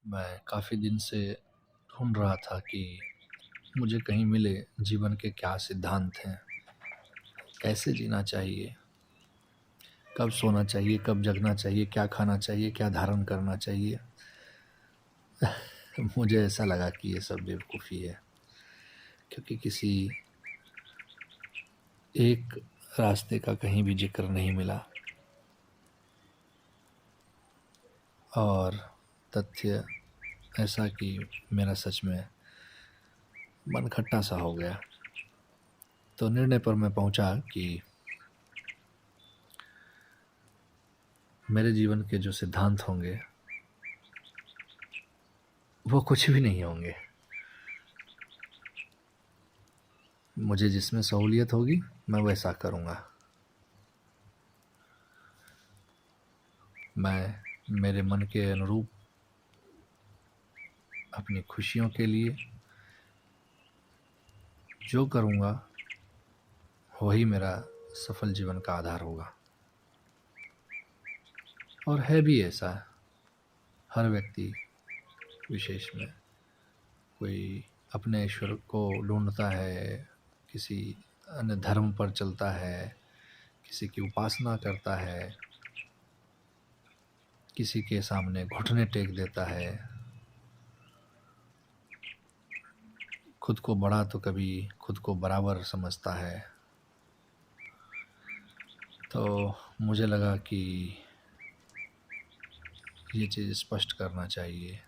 मैं काफ़ी दिन से ढूँढ रहा था कि मुझे कहीं मिले जीवन के क्या सिद्धांत हैं, कैसे जीना चाहिए, कब सोना चाहिए, कब जगना चाहिए, क्या खाना चाहिए, क्या धारण करना चाहिए। मुझे ऐसा लगा कि ये सब बेवकूफ़ी है, क्योंकि किसी एक रास्ते का कहीं भी जिक्र नहीं मिला और तथ्य ऐसा कि मेरा सच में मन खट्टा सा हो गया। तो निर्णय पर मैं पहुंचा कि मेरे जीवन के जो सिद्धांत होंगे वो कुछ भी नहीं होंगे। मुझे जिसमें सहूलियत होगी मैं वैसा करूँगा। मैं मेरे मन के अनुरूप अपनी खुशियों के लिए जो करूँगा वही मेरा सफल जीवन का आधार होगा। और है भी ऐसा, हर व्यक्ति विशेष में कोई अपने ईश्वर को ढूंढता है, किसी अन्य धर्म पर चलता है, किसी की उपासना करता है, किसी के सामने घुटने टेक देता है, खुद को बड़ा तो कभी खुद को बराबर समझता है। तो मुझे लगा कि ये चीज़ स्पष्ट करना चाहिए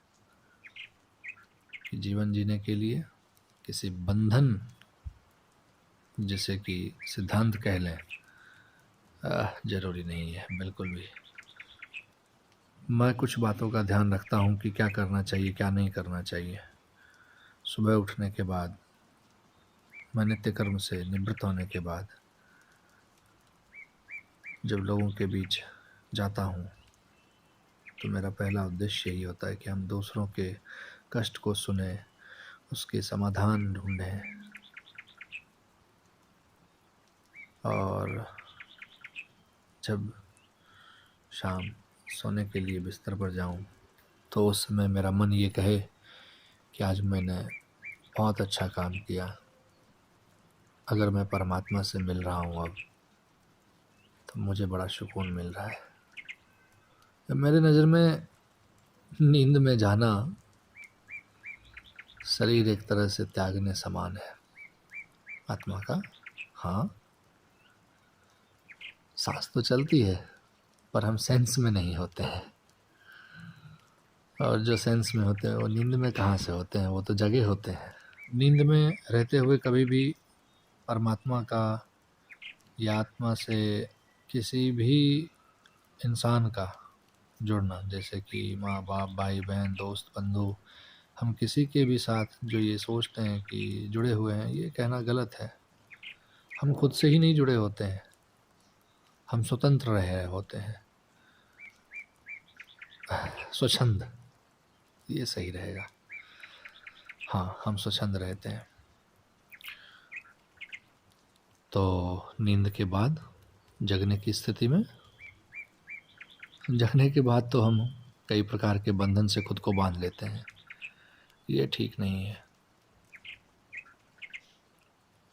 कि जीवन जीने के लिए किसी बंधन, जिसे कि सिद्धांत कह लें, ज़रूरी नहीं है बिल्कुल भी। मैं कुछ बातों का ध्यान रखता हूँ कि क्या करना चाहिए, क्या नहीं करना चाहिए। सुबह उठने के बाद, मैं नित्य कर्म से निवृत्त होने के बाद जब लोगों के बीच जाता हूँ तो मेरा पहला उद्देश्य यही होता है कि हम दूसरों के कष्ट को सुने, उसके समाधान ढूंढें। और जब शाम सोने के लिए बिस्तर पर जाऊं तो उस समय मेरा मन ये कहे कि आज मैंने बहुत अच्छा काम किया। अगर मैं परमात्मा से मिल रहा हूँ अब, तो मुझे बड़ा सुकून मिल रहा है। मेरे नज़र में नींद में जाना शरीर एक तरह से त्यागने समान है आत्मा का। हाँ, सांस तो चलती है पर हम सेंस में नहीं होते हैं, और जो सेंस में होते हैं वो नींद में कहाँ से होते हैं, वो तो जगे होते हैं। नींद में रहते हुए कभी भी परमात्मा का या आत्मा से किसी भी इंसान का जुड़ना, जैसे कि माँ बाप, भाई बहन, दोस्त, बंधु, हम किसी के भी साथ जो ये सोचते हैं कि जुड़े हुए हैं, ये कहना गलत है। हम खुद से ही नहीं जुड़े होते हैं, हम स्वतंत्र रहे होते हैं, स्वच्छंद, ये सही रहेगा। हाँ, हम स्वच्छंद रहते हैं। तो नींद के बाद जगने की स्थिति में, जगने के बाद तो हम कई प्रकार के बंधन से खुद को बांध लेते हैं। ये ठीक नहीं है।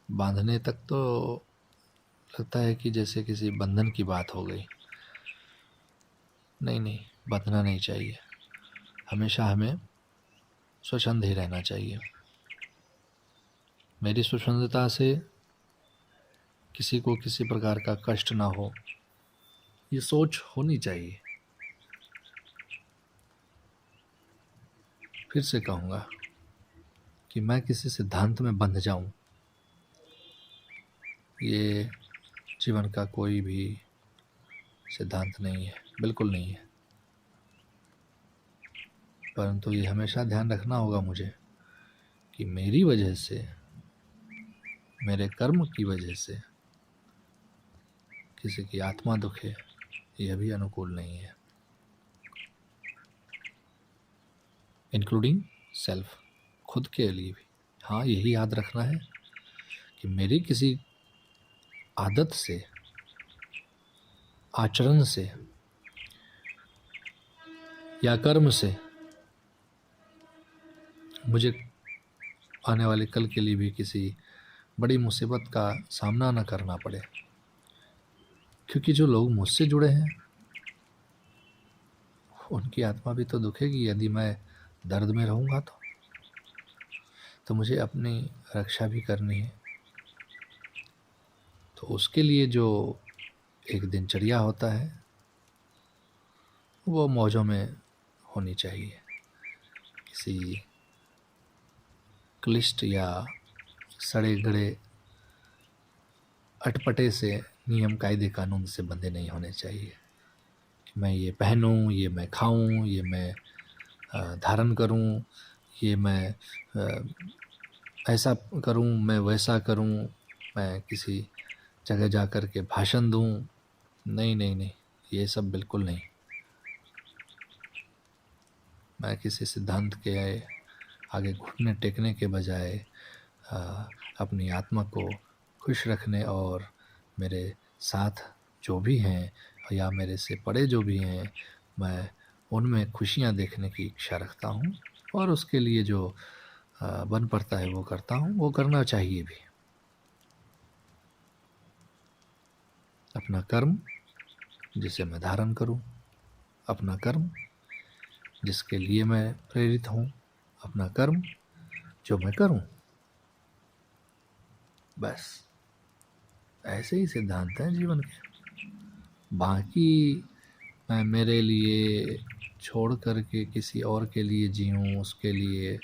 बांधने तक तो लगता है कि जैसे किसी बंधन की बात हो गई। नहीं नहीं, बंधना नहीं चाहिए। हमेशा हमें स्वच्छंद ही रहना चाहिए। मेरी स्वच्छंदता से किसी को किसी प्रकार का कष्ट ना हो, ये सोच होनी चाहिए। फिर से कहूँगा कि मैं किसी सिद्धांत में बंध जाऊं, ये जीवन का कोई भी सिद्धांत नहीं है, बिल्कुल नहीं है। परंतु ये हमेशा ध्यान रखना होगा मुझे कि मेरी वजह से, मेरे कर्म की वजह से किसी की आत्मा दुखे, यह भी अनुकूल नहीं है, इंक्लूडिंग सेल्फ, खुद के लिए भी। हाँ, यही याद रखना है कि मेरी किसी आदत से, आचरण से या कर्म से मुझे आने वाले कल के लिए भी किसी बड़ी मुसीबत का सामना न करना पड़े। क्योंकि जो लोग मुझसे जुड़े हैं उनकी आत्मा भी तो दुखेगी यदि मैं दर्द में रहूँगा तो मुझे अपनी रक्षा भी करनी है। तो उसके लिए जो एक दिनचर्या होता है वो मौजों में होनी चाहिए। किसी क्लिष्ट या सड़े गड़े अटपटे से नियम कायदे कानून से बंधे नहीं होने चाहिए कि मैं ये पहनूं, ये मैं खाऊं, ये मैं धारण करूं, ये मैं ऐसा करूं, मैं वैसा करूं, मैं किसी जगह जा कर के भाषण दूं। नहीं नहीं नहीं, ये सब बिल्कुल नहीं। मैं किसी सिद्धांत के आगे घुटने टेकने के बजाय अपनी आत्मा को खुश रखने और मेरे साथ जो भी हैं या मेरे से बड़े जो भी हैं, मैं उनमें खुशियाँ देखने की इच्छा रखता हूँ और उसके लिए जो बन पड़ता है वो करता हूँ, वो करना चाहिए भी। अपना कर्म जिसे मैं धारण करूँ, अपना कर्म जिसके लिए मैं प्रेरित हूँ, अपना कर्म जो मैं करूँ, बस ऐसे ही सिद्धांत हैं जीवन के। बाकी मैं मेरे लिए छोड़ कर के किसी और के लिए जीऊँ, उसके लिए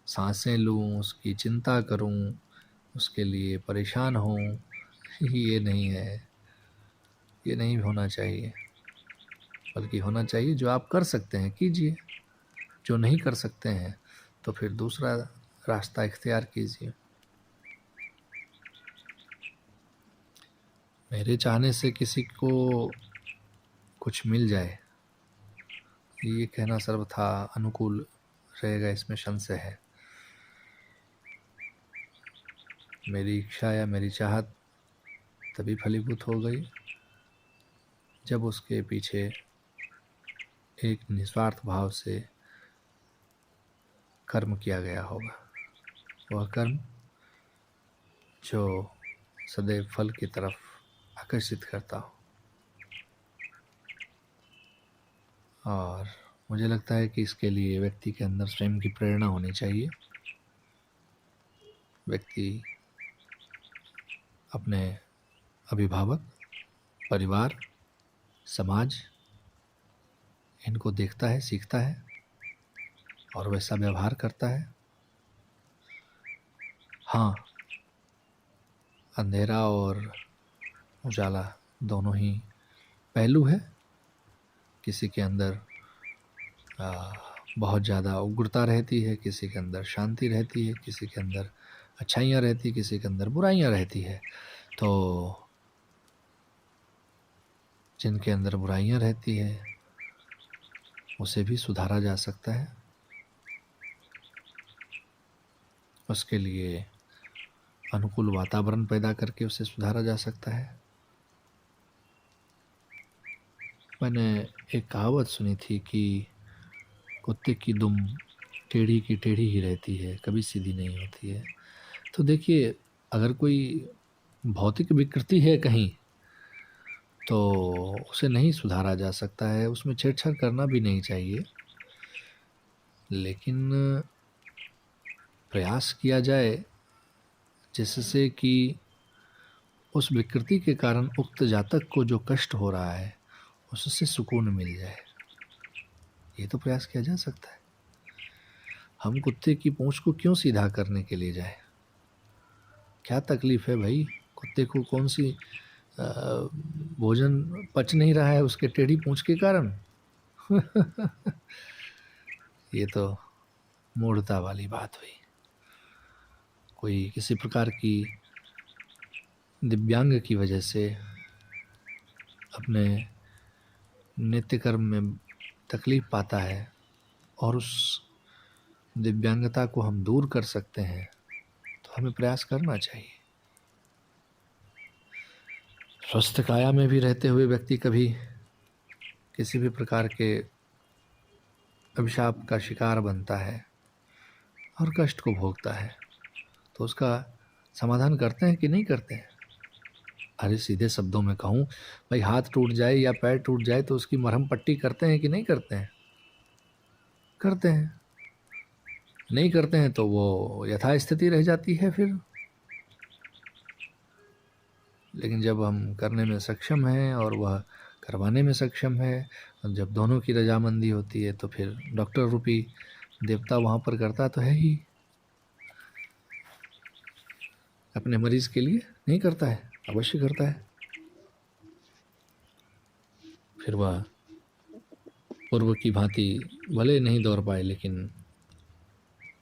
सांसें लूँ, उसकी चिंता करूँ, उसके लिए परेशान हूँ, ये नहीं है, ये नहीं होना चाहिए। बल्कि होना चाहिए जो आप कर सकते हैं कीजिए, जो नहीं कर सकते हैं तो फिर दूसरा रास्ता इख्तियार कीजिए। मेरे चाहने से किसी को कुछ मिल जाए ये कहना सर्वथा अनुकूल रहेगा, इसमें संशय है। मेरी इच्छा या मेरी चाहत तभी फलीभूत हो गई जब उसके पीछे एक निस्वार्थ भाव से कर्म किया गया होगा। वह कर्म जो सदैव फल की तरफ आकर्षित करता हो। और मुझे लगता है कि इसके लिए व्यक्ति के अंदर स्वयं की प्रेरणा होनी चाहिए। व्यक्ति अपने अभिभावक, परिवार, समाज इनको देखता है, सीखता है और वैसा व्यवहार करता है। हाँ, अंधेरा और उजाला दोनों ही पहलू है। किसी के अंदर बहुत ज़्यादा उग्रता रहती है, किसी के अंदर शांति रहती है, किसी के अंदर अच्छाइयाँ रहती है, किसी के अंदर बुराइयाँ रहती है। तो जिनके अंदर बुराइयाँ रहती है उसे भी सुधारा जा सकता है। उसके लिए अनुकूल वातावरण पैदा करके उसे सुधारा जा सकता है। मैंने एक कहावत सुनी थी कि कुत्ते की दुम टेढ़ी की टेढ़ी ही रहती है, कभी सीधी नहीं होती है। तो देखिए, अगर कोई भौतिक विकृति है कहीं तो उसे नहीं सुधारा जा सकता है, उसमें छेड़छाड़ करना भी नहीं चाहिए। लेकिन प्रयास किया जाए जिससे कि उस विकृति के कारण उक्त जातक को जो कष्ट हो रहा है उससे सुकून मिल जाए, ये तो प्रयास किया जा सकता है। हम कुत्ते की पूंछ को क्यों सीधा करने के लिए जाए? क्या तकलीफ है भाई? कुत्ते को कौन सी भोजन पच नहीं रहा है उसके टेढ़ी पूंछ के कारण? ये तो मूढ़ता वाली बात हुई। कोई किसी प्रकार की दिव्यांग की वजह से अपने नित्य कर्म में तकलीफ पाता है और उस दिव्यांगता को हम दूर कर सकते हैं तो हमें प्रयास करना चाहिए। स्वस्थ काया में भी रहते हुए व्यक्ति कभी किसी भी प्रकार के अभिशाप का शिकार बनता है और कष्ट को भोगता है, तो उसका समाधान करते हैं कि नहीं करते हैं? अरे सीधे शब्दों में कहूँ, भाई हाथ टूट जाए या पैर टूट जाए तो उसकी मरहम पट्टी करते हैं कि नहीं करते हैं? करते हैं। नहीं करते हैं तो वो यथास्थिति रह जाती है फिर। लेकिन जब हम करने में सक्षम हैं और वह करवाने में सक्षम है, और जब दोनों की रजामंदी होती है, तो फिर डॉक्टर रूपी देवता वहाँ पर करता तो है ही, अपने मरीज के लिए नहीं करता है, अवश्य करता है। फिर वह पूर्व की भांति भले नहीं दौड़ पाए, लेकिन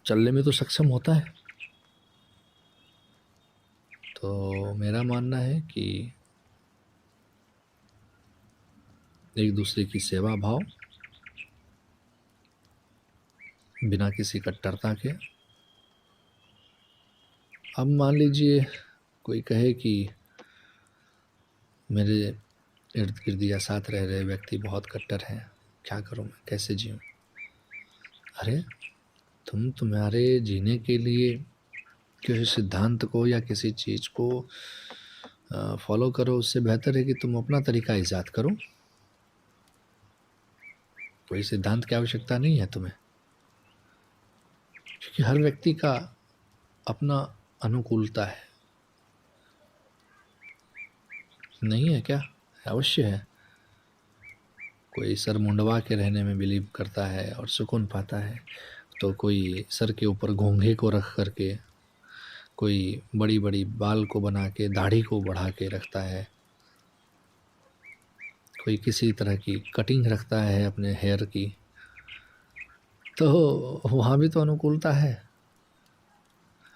चलने में तो सक्षम होता है। तो मेरा मानना है कि एक दूसरे की सेवा भाव, बिना किसी कट्टरता के। अब मान लीजिए कोई कहे कि मेरे इर्द गिर्द या साथ रह रहे व्यक्ति बहुत कट्टर हैं, क्या करूं मैं, कैसे जीऊं? अरे तुम्हारे जीने के लिए किसी सिद्धांत को या किसी चीज़ को फॉलो करो, उससे बेहतर है कि तुम अपना तरीका ईजाद करो। कोई सिद्धांत की आवश्यकता नहीं है तुम्हें, क्योंकि हर व्यक्ति का अपना अनुकूलता है। नहीं है क्या? अवश्य है। कोई सर मुंडवा के रहने में बिलीव करता है और सुकून पाता है, तो कोई सर के ऊपर घोंघे को रख करके, कोई बड़ी बड़ी बाल को बना के दाढ़ी को बढ़ा के रखता है, कोई किसी तरह की कटिंग रखता है अपने हेयर की, तो वहाँ भी तो अनुकूलता है।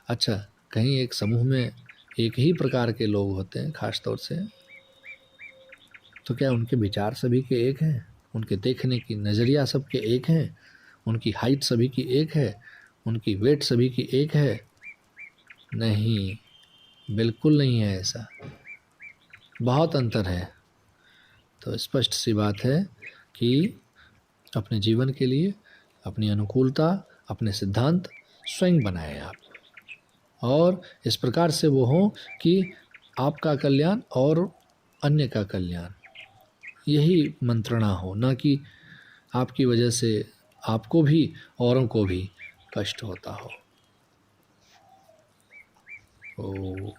अच्छा, कहीं एक समूह में एक ही प्रकार के लोग होते हैं खास तौर से, तो क्या उनके विचार सभी के एक हैं? उनके देखने की नज़रिया सबके एक हैं? उनकी हाइट सभी की एक है? उनकी वेट सभी की एक है? नहीं, बिल्कुल नहीं है ऐसा, बहुत अंतर है। तो स्पष्ट सी बात है कि अपने जीवन के लिए अपनी अनुकूलता, अपने सिद्धांत स्वयं बनाएं आप, और इस प्रकार से वो हों कि आपका कल्याण और अन्य का कल्याण, यही मंत्रणा हो, ना कि आपकी वजह से आपको भी औरों को भी कष्ट होता हो। ओ